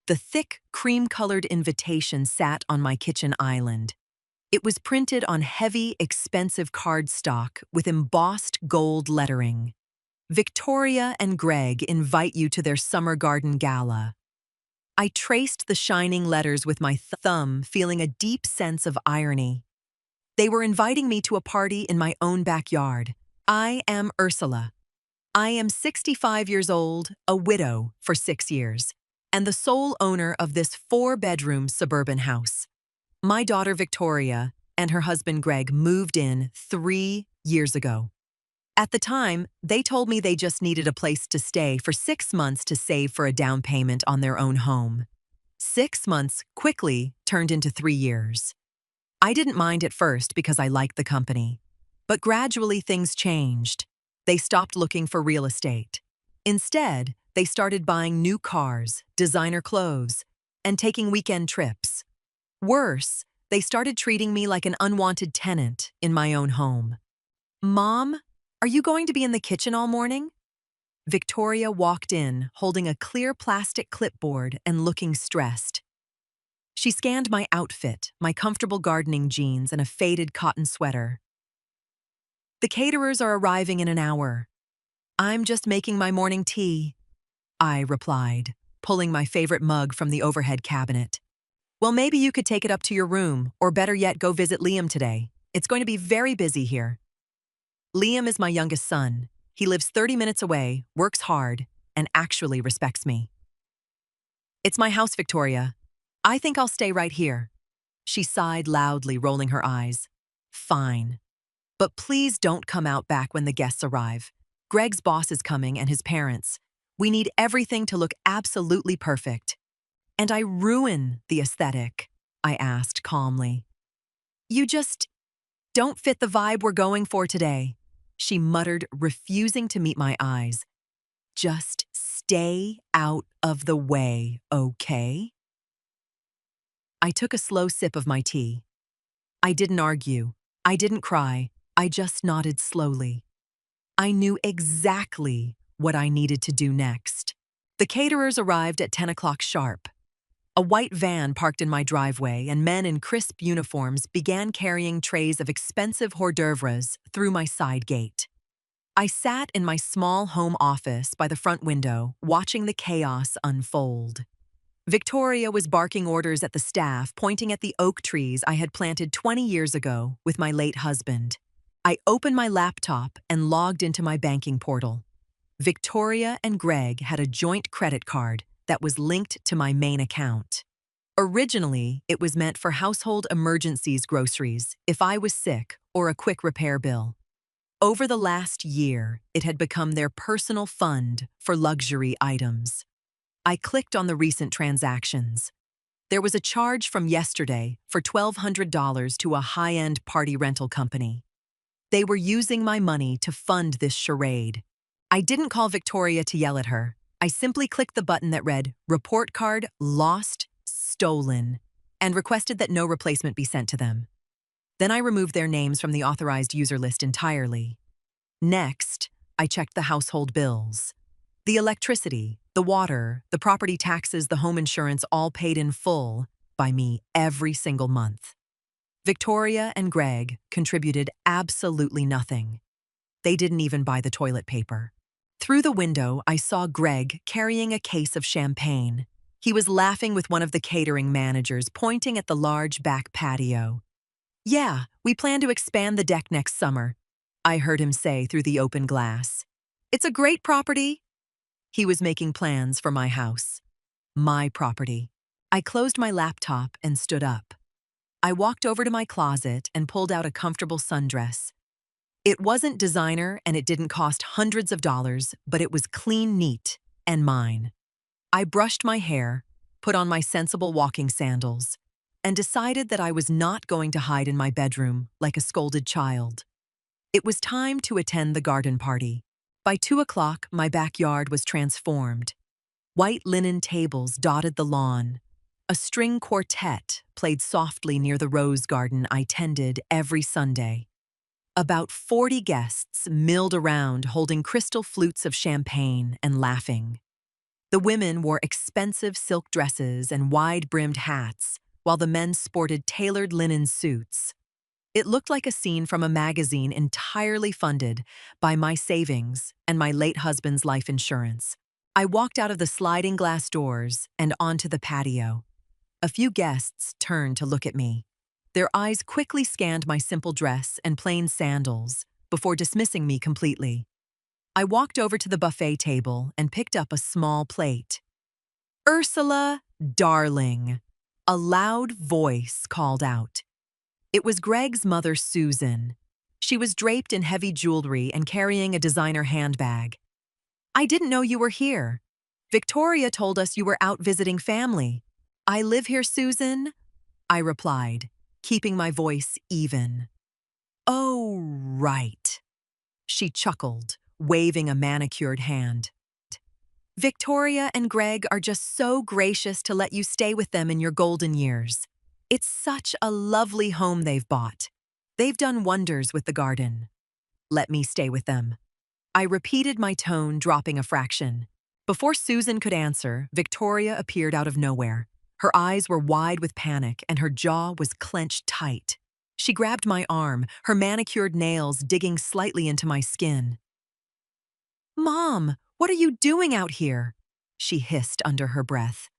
The thick, cream-colored invitation sat on my kitchen island. It was printed on heavy, expensive cardstock with embossed gold lettering. Victoria and Greg invite you to their summer garden gala. I traced the shining letters with my thumb, feeling a deep sense of irony. They were inviting me to a party in my own backyard. I am Ursula. I am 65 years old, a widow for 6 years, and the sole owner of this 4-bedroom suburban house. My daughter Victoria and her husband Greg moved in 3 years ago. At the time, they told me they just needed a place to stay for 6 months to save for a down payment on their own home. 6 months quickly turned into 3 years. I didn't mind at first because I liked the company. But gradually things changed. They stopped looking for real estate. Instead, they started buying new cars, designer clothes, and taking weekend trips. Worse, they started treating me like an unwanted tenant in my own home. "Mom, are you going to be in the kitchen all morning?" Victoria walked in, holding a clear plastic clipboard and looking stressed. She scanned my outfit, my comfortable gardening jeans, and a faded cotton sweater. "The caterers are arriving in an hour. I'm just making my morning tea," I replied, pulling my favorite mug from the overhead cabinet. "Well, maybe you could take it up to your room, or better yet, go visit Liam today. It's going to be very busy here." Liam is my youngest son. He lives 30 minutes away, works hard, and actually respects me. "It's my house, Victoria. I think I'll stay right here." She sighed loudly, rolling her eyes. "Fine. But please don't come out back when the guests arrive. Greg's boss is coming and his parents. We need everything to look absolutely perfect." "And I ruin the aesthetic?" I asked calmly. "You just don't fit the vibe we're going for today," she muttered, refusing to meet my eyes. "Just stay out of the way, okay?" I took a slow sip of my tea. I didn't argue. I didn't cry. I just nodded slowly. I knew exactly what I needed to do next. The caterers arrived at 10 o'clock sharp. A white van parked in my driveway, and men in crisp uniforms began carrying trays of expensive hors d'oeuvres through my side gate. I sat in my small home office by the front window, watching the chaos unfold. Victoria was barking orders at the staff, pointing at the oak trees I had planted 20 years ago with my late husband. I opened my laptop and logged into my banking portal. Victoria and Greg had a joint credit card that was linked to my main account. Originally, it was meant for household emergencies groceries, if I was sick, or a quick repair bill. Over the last year, it had become their personal fund for luxury items. I clicked on the recent transactions. There was a charge from yesterday for $1,200 to a high-end party rental company. They were using my money to fund this charade. I didn't call Victoria to yell at her. I simply clicked the button that read, "Report card lost, stolen," and requested that no replacement be sent to them. Then I removed their names from the authorized user list entirely. Next, I checked the household bills. The electricity, the water, the property taxes, the home insurance, all paid in full by me every single month. Victoria and Greg contributed absolutely nothing. They didn't even buy the toilet paper. Through the window, I saw Greg carrying a case of champagne. He was laughing with one of the catering managers, pointing at the large back patio. "Yeah, we plan to expand the deck next summer," I heard him say through the open glass. "It's a great property." He was making plans for my house. My property. I closed my laptop and stood up. I walked over to my closet and pulled out a comfortable sundress. It wasn't designer and it didn't cost hundreds of dollars, but it was clean, neat, and mine. I brushed my hair, put on my sensible walking sandals, and decided that I was not going to hide in my bedroom like a scolded child. It was time to attend the garden party. By 2 o'clock, my backyard was transformed. White linen tables dotted the lawn. A string quartet played softly near the rose garden I tended every Sunday. About 40 guests milled around holding crystal flutes of champagne and laughing. The women wore expensive silk dresses and wide-brimmed hats, while the men sported tailored linen suits. It looked like a scene from a magazine entirely funded by my savings and my late husband's life insurance. I walked out of the sliding glass doors and onto the patio. A few guests turned to look at me. Their eyes quickly scanned my simple dress and plain sandals before dismissing me completely. I walked over to the buffet table and picked up a small plate. "Ursula, darling," a loud voice called out. It was Greg's mother, Susan. She was draped in heavy jewelry and carrying a designer handbag. "I didn't know you were here. Victoria told us you were out visiting family." "I live here, Susan," I replied, keeping my voice even. "Oh, right," she chuckled, waving a manicured hand. "Victoria and Greg are just so gracious to let you stay with them in your golden years. It's such a lovely home they've bought. They've done wonders with the garden. Let me stay with them." I repeated, my tone dropping a fraction. Before Susan could answer, Victoria appeared out of nowhere. Her eyes were wide with panic and her jaw was clenched tight. She grabbed my arm, her manicured nails digging slightly into my skin. "Mom, what are you doing out here?" she hissed under her breath.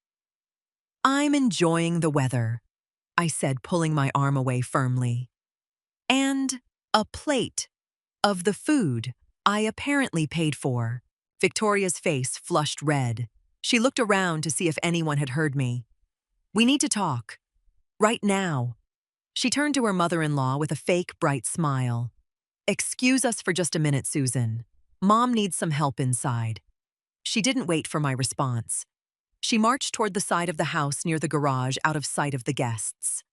"I'm enjoying the weather," I said, pulling my arm away firmly. "And a plate of the food I apparently paid for." Victoria's face flushed red. She looked around to see if anyone had heard me. "We need to talk. Right now." She turned to her mother-in-law with a fake, bright smile. "Excuse us for just a minute, Susan. Mom needs some help inside." She didn't wait for my response. She marched toward the side of the house near the garage, out of sight of the guests.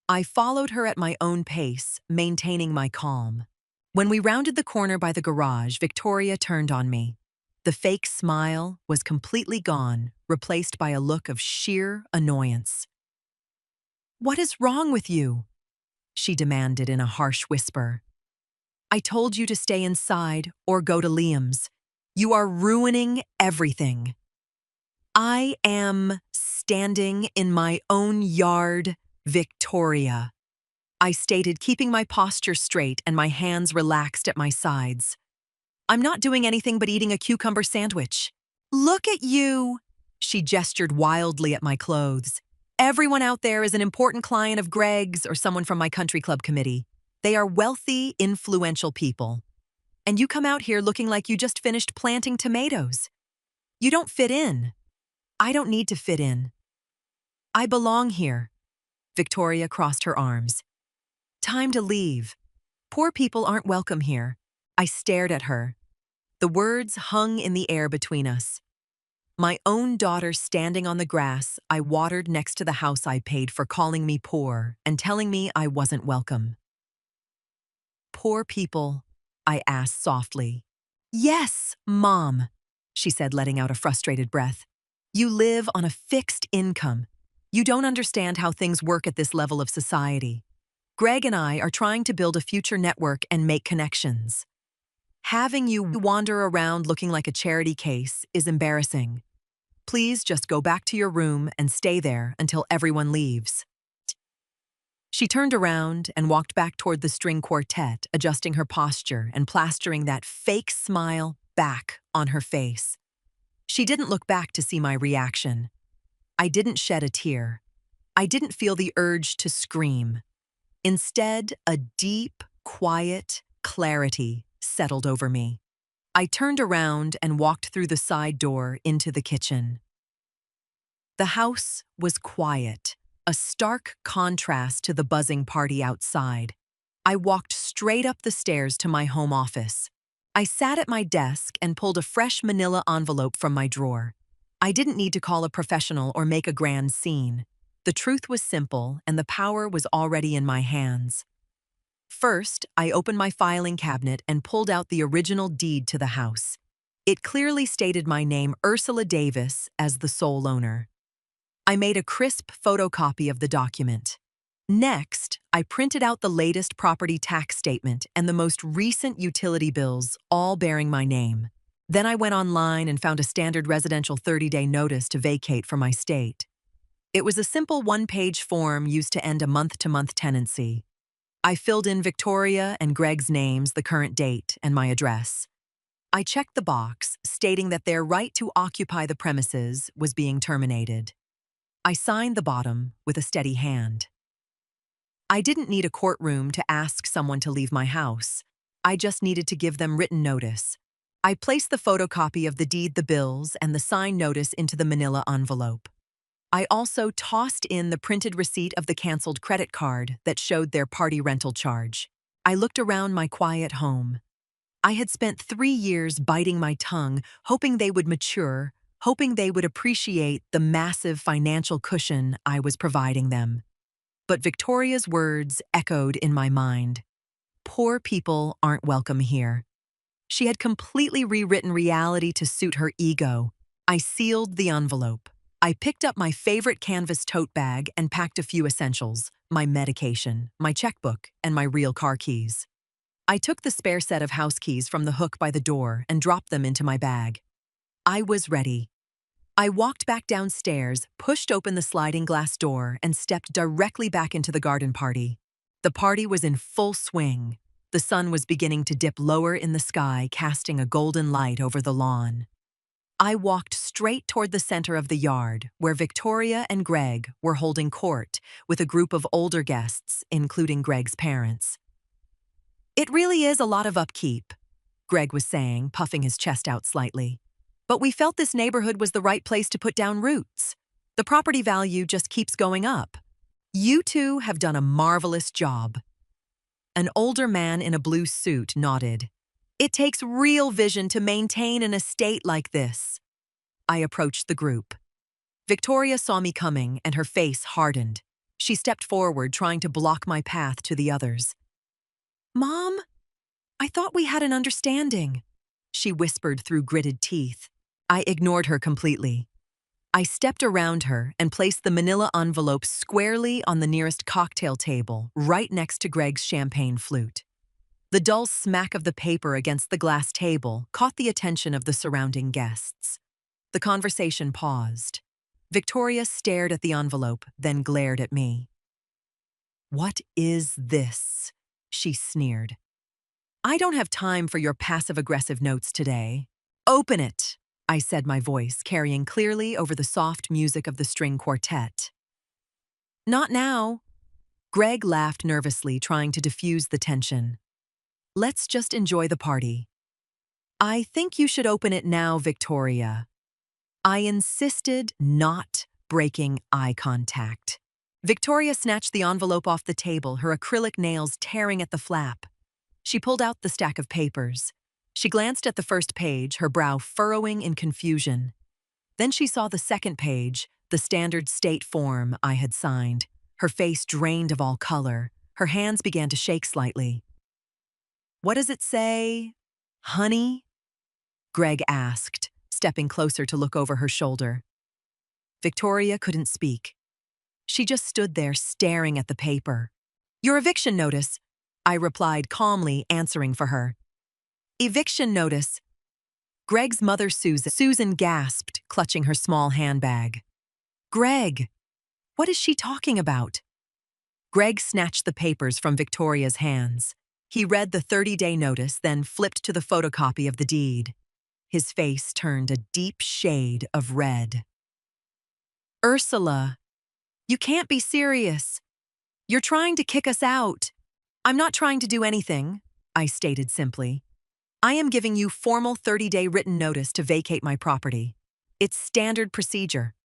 I followed her at my own pace, maintaining my calm. When we rounded the corner by the garage, Victoria turned on me. The fake smile was completely gone, replaced by a look of sheer annoyance. "What is wrong with you?" she demanded in a harsh whisper. "I told you to stay inside or go to Liam's. You are ruining everything." "I am standing in my own yard, Victoria," I stated, keeping my posture straight and my hands relaxed at my sides. "I'm not doing anything but eating a cucumber sandwich." "Look at you," she gestured wildly at my clothes. "Everyone out there is an important client of Greg's or someone from my country club committee. They are wealthy, influential people. And you come out here looking like you just finished planting tomatoes. You don't fit in." "I don't need to fit in. I belong here." Victoria crossed her arms. "Time to leave. Poor people aren't welcome here." I stared at her. The words hung in the air between us. My own daughter standing on the grass I watered next to the house I paid for, calling me poor and telling me I wasn't welcome. "Poor people?" I asked softly. "Yes, Mom," she said, letting out a frustrated breath. "You live on a fixed income. You don't understand how things work at this level of society. Greg and I are trying to build a future network and make connections. Having you wander around looking like a charity case is embarrassing. Please just go back to your room and stay there until everyone leaves." She turned around and walked back toward the string quartet, adjusting her posture and plastering that fake smile back on her face. She didn't look back to see my reaction. I didn't shed a tear. I didn't feel the urge to scream. Instead, a deep, quiet clarity settled over me. I turned around and walked through the side door into the kitchen. The house was quiet, a stark contrast to the buzzing party outside. I walked straight up the stairs to my home office. I sat at my desk and pulled a fresh manila envelope from my drawer. I didn't need to call a professional or make a grand scene. The truth was simple, and the power was already in my hands. First, I opened my filing cabinet and pulled out the original deed to the house. It clearly stated my name, Ursula Davis, as the sole owner. I made a crisp photocopy of the document. Next, I printed out the latest property tax statement and the most recent utility bills, all bearing my name. Then I went online and found a standard residential 30-day notice to vacate from my state. It was a simple one-page form used to end a month-to-month tenancy. I filled in Victoria and Greg's names, the current date, and my address. I checked the box stating that their right to occupy the premises was being terminated. I signed the bottom with a steady hand. I didn't need a courtroom to ask someone to leave my house. I just needed to give them written notice. I placed the photocopy of the deed, the bills, and the signed notice into the manila envelope. I also tossed in the printed receipt of the canceled credit card that showed their party rental charge. I looked around my quiet home. I had spent 3 years biting my tongue, hoping they would mature, hoping they would appreciate the massive financial cushion I was providing them. But Victoria's words echoed in my mind. Poor people aren't welcome here. She had completely rewritten reality to suit her ego. I sealed the envelope. I picked up my favorite canvas tote bag and packed a few essentials, my medication, my checkbook, and my real car keys. I took the spare set of house keys from the hook by the door and dropped them into my bag. I was ready. I walked back downstairs, pushed open the sliding glass door, and stepped directly back into the garden party. The party was in full swing. The sun was beginning to dip lower in the sky, casting a golden light over the lawn. I walked straight toward the center of the yard, where Victoria and Greg were holding court with a group of older guests, including Greg's parents. "It really is a lot of upkeep," Greg was saying, puffing his chest out slightly. "But we felt this neighborhood was the right place to put down roots. The property value just keeps going up. You two have done a marvelous job." An older man in a blue suit nodded. "It takes real vision to maintain an estate like this." I approached the group. Victoria saw me coming and her face hardened. She stepped forward, trying to block my path to the others. "Mom, I thought we had an understanding," she whispered through gritted teeth. I ignored her completely. I stepped around her and placed the manila envelope squarely on the nearest cocktail table, right next to Greg's champagne flute. The dull smack of the paper against the glass table caught the attention of the surrounding guests. The conversation paused. Victoria stared at the envelope, then glared at me. "What is this?" she sneered. "I don't have time for your passive-aggressive notes today. Open it," I said, my voice carrying clearly over the soft music of the string quartet. "Not now." Greg laughed nervously, trying to diffuse the tension. "Let's just enjoy the party." "I think you should open it now, Victoria." I insisted, not breaking eye contact. Victoria snatched the envelope off the table, her acrylic nails tearing at the flap. She pulled out the stack of papers. She glanced at the first page, her brow furrowing in confusion. Then she saw the second page, the standard state form I had signed. Her face drained of all color. Her hands began to shake slightly. "What does it say, honey?" Greg asked, stepping closer to look over her shoulder. Victoria couldn't speak. She just stood there staring at the paper. "Your eviction notice," I replied calmly, answering for her. "Eviction notice." Greg's mother, Susan gasped, clutching her small handbag. "Greg, what is she talking about?" Greg snatched the papers from Victoria's hands. He read the 30-day notice, then flipped to the photocopy of the deed. His face turned a deep shade of red. "Ursula, you can't be serious. You're trying to kick us out." "I'm not trying to do anything," I stated simply. "I am giving you formal 30-day written notice to vacate my property. It's standard procedure."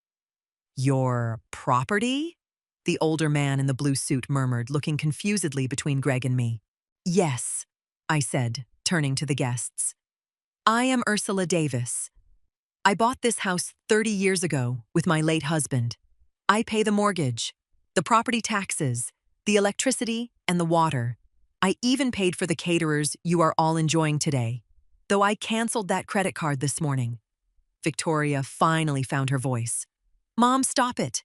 "Your property?" the older man in the blue suit murmured, looking confusedly between Greg and me. "Yes," I said, turning to the guests. "I am Ursula Davis. I bought this house 30 years ago with my late husband. I pay the mortgage, the property taxes, the electricity, and the water. I even paid for the caterers you are all enjoying today, though I canceled that credit card this morning." Victoria finally found her voice. "Mom, stop it.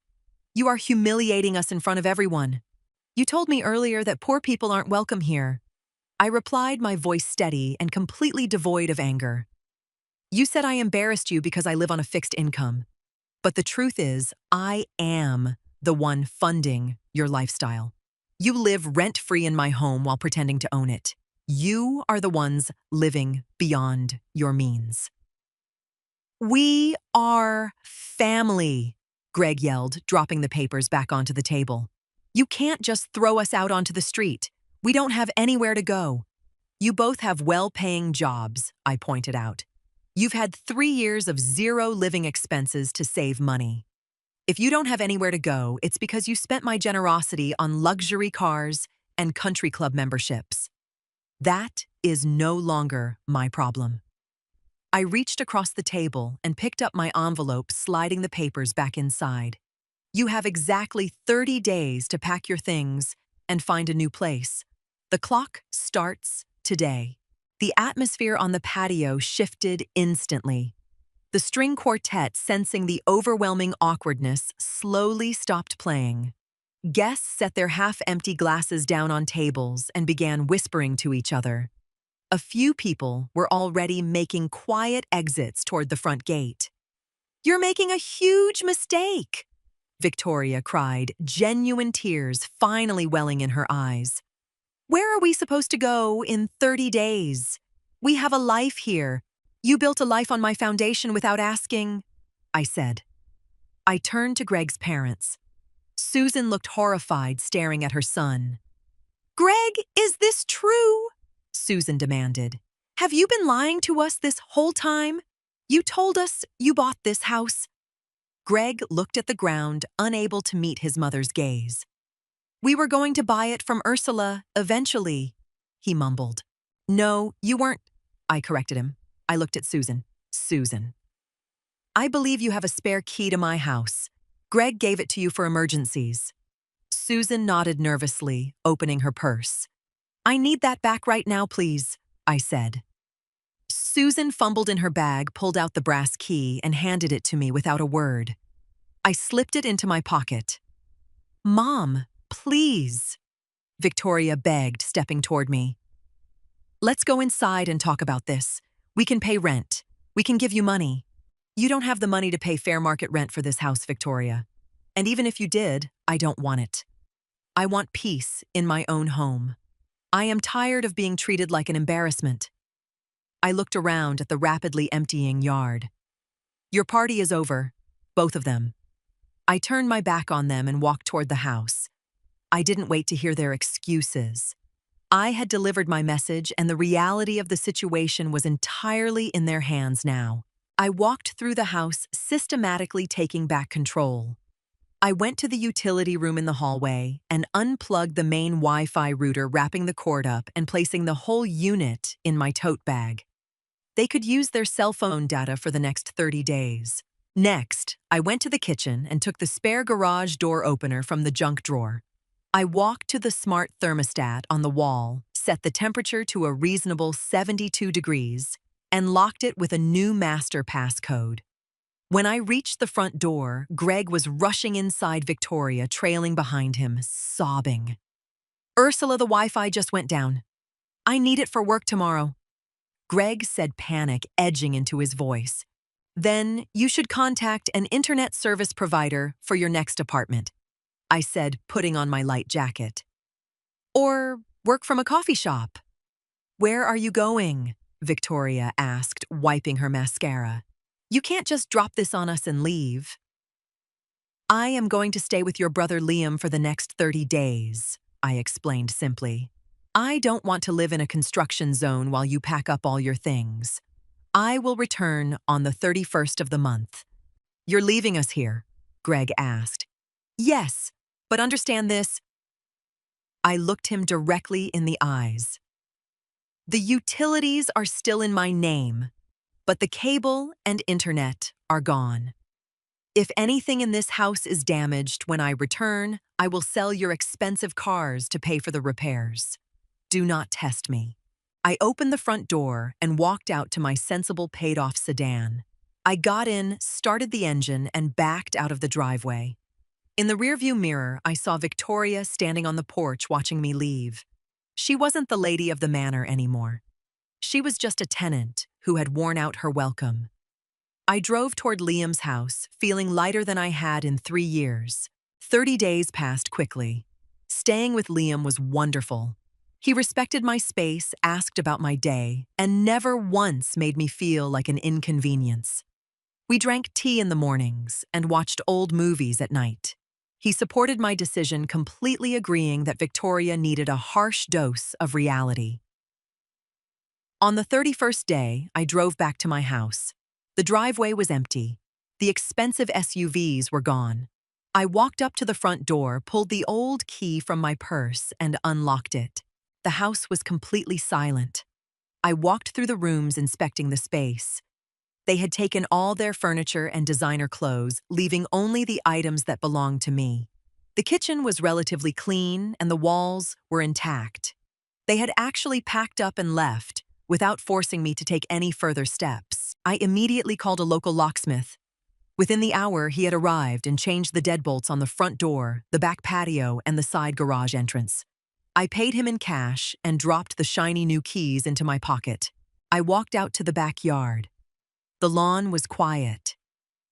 You are humiliating us in front of everyone. You told me earlier that poor people aren't welcome here." I replied, my voice steady and completely devoid of anger. You said I embarrassed you because I live on a fixed income. But the truth is, I am the one funding your lifestyle. You live rent-free in my home while pretending to own it. You are the ones living beyond your means. We are family, Greg yelled, dropping the papers back onto the table. You can't just throw us out onto the street. We don't have anywhere to go. You both have well-paying jobs, I pointed out. You've had 3 years of zero living expenses to save money. If you don't have anywhere to go, it's because you spent my generosity on luxury cars and country club memberships. That is no longer my problem. I reached across the table and picked up my envelope, sliding the papers back inside. You have exactly 30 days to pack your things and find a new place. The clock starts today. The atmosphere on the patio shifted instantly. The string quartet, sensing the overwhelming awkwardness, slowly stopped playing. Guests set their half-empty glasses down on tables and began whispering to each other. A few people were already making quiet exits toward the front gate. "You're making a huge mistake," Victoria cried, genuine tears finally welling in her eyes. "Where are we supposed to go in 30 days? We have a life here. You built a life on my foundation without asking," I said. I turned to Greg's parents. Susan looked horrified, staring at her son. "Greg, is this true?" Susan demanded. "Have you been lying to us this whole time? You told us you bought this house." Greg looked at the ground, unable to meet his mother's gaze. "We were going to buy it from Ursula, eventually," he mumbled. "No, you weren't," I corrected him. I looked at Susan. "Susan, I believe you have a spare key to my house. Greg gave it to you for emergencies." Susan nodded nervously, opening her purse. "I need that back right now, please," I said. Susan fumbled in her bag, pulled out the brass key, and handed it to me without a word. I slipped it into my pocket. "Mom, please," Victoria begged, stepping toward me. "Let's go inside and talk about this. We can pay rent. We can give you money." "You don't have the money to pay fair market rent for this house, Victoria. And even if you did, I don't want it. I want peace in my own home. I am tired of being treated like an embarrassment." I looked around at the rapidly emptying yard. "Your party is over, both of them." I turned my back on them and walked toward the house. I didn't wait to hear their excuses. I had delivered my message, and the reality of the situation was entirely in their hands now. I walked through the house, systematically taking back control. I went to the utility room in the hallway and unplugged the main Wi-Fi router, wrapping the cord up and placing the whole unit in my tote bag. They could use their cell phone data for the next 30 days. Next, I went to the kitchen and took the spare garage door opener from the junk drawer. I walked to the smart thermostat on the wall, set the temperature to a reasonable 72 degrees, and locked it with a new master passcode. When I reached the front door, Greg was rushing inside, Victoria trailing behind him, sobbing. "Ursula, the Wi-Fi just went down. I need it for work tomorrow," Greg said, panic edging into his voice. "Then you should contact an internet service provider for your next apartment," I said, putting on my light jacket. "Or work from a coffee shop." "Where are you going?" Victoria asked, wiping her mascara. "You can't just drop this on us and leave." "I am going to stay with your brother Liam for the next 30 days, I explained simply. "I don't want to live in a construction zone while you pack up all your things. I will return on the 31st of the month." "You're leaving us here?" Greg asked. "Yes, but understand this." I looked him directly in the eyes. "The utilities are still in my name, but the cable and internet are gone. If anything in this house is damaged when I return, I will sell your expensive cars to pay for the repairs. Do not test me." I opened the front door and walked out to my sensible paid-off sedan. I got in, started the engine, and backed out of the driveway. In the rearview mirror, I saw Victoria standing on the porch watching me leave. She wasn't the lady of the manor anymore. She was just a tenant who had worn out her welcome. I drove toward Liam's house, feeling lighter than I had in 3 years. 30 days passed quickly. Staying with Liam was wonderful. He respected my space, asked about my day, and never once made me feel like an inconvenience. We drank tea in the mornings and watched old movies at night. He supported my decision, completely agreeing that Victoria needed a harsh dose of reality. On the 31st day, I drove back to my house. The driveway was empty. The expensive SUVs were gone. I walked up to the front door, pulled the old key from my purse, and unlocked it. The house was completely silent. I walked through the rooms, inspecting the space. They had taken all their furniture and designer clothes, leaving only the items that belonged to me. The kitchen was relatively clean, and the walls were intact. They had actually packed up and left, without forcing me to take any further steps. I immediately called a local locksmith. Within the hour, he had arrived and changed the deadbolts on the front door, the back patio, and the side garage entrance. I paid him in cash and dropped the shiny new keys into my pocket. I walked out to the backyard. The lawn was quiet.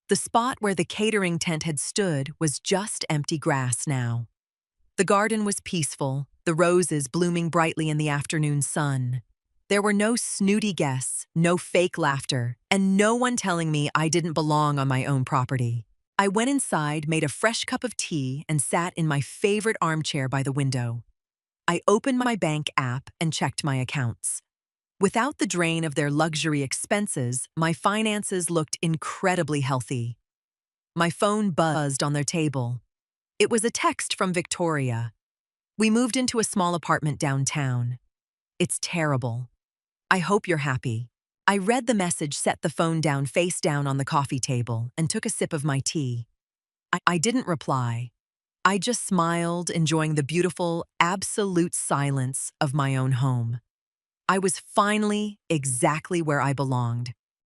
The spot where the catering tent had stood was just empty grass now. The garden was peaceful, the roses blooming brightly in the afternoon sun. There were no snooty guests, no fake laughter, and no one telling me I didn't belong on my own property. I went inside, made a fresh cup of tea, and sat in my favorite armchair by the window. I opened my bank app and checked my accounts. Without the drain of their luxury expenses, my finances looked incredibly healthy. My phone buzzed on their table. It was a text from Victoria. We moved into a small apartment downtown. It's terrible. I hope you're happy. I read the message, set the phone down face down on the coffee table, and took a sip of my tea. I didn't reply. I just smiled, enjoying the beautiful, absolute silence of my own home. I was finally exactly where I belonged.